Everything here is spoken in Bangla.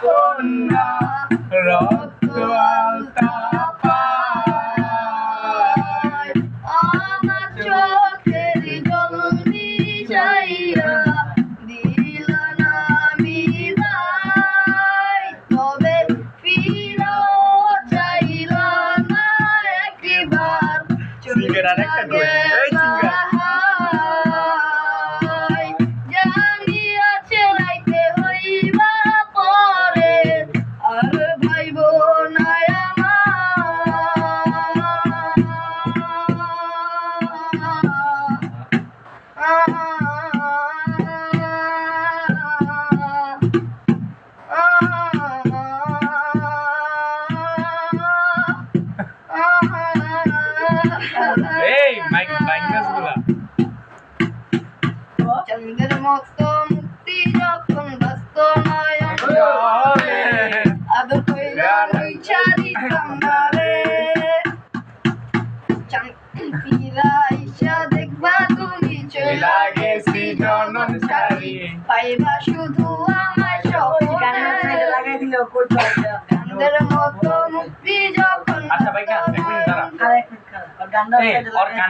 কন্যা রক্ত আলতা পায় আমার চোখের জল মিশাইয়া দিলা না বিদায়, তবে ফিরেও চাইলা না একবার সিঙ্গার আরেকটা কই এই সিঙ্গার জানিয়াছে রাইতে হইবা পরে আর ভাইব না এই মাইক মাইনাসগুলা চন্দ্রের মতো মুক্তি যখন ব্যস্ত নয়ন আদর কইরা রইছা দিতাম না রে, চাঁদরা ইসা দেখবা তুমি চইলা গেছি জনম সারি পাইবা শুধু আমার চন্দ্রের মতো মুক্তি যখন আচ্ছা ভাই, এক মিনিট দাঁড়া। ব্যস্ত নয়ন। এই, ওর গান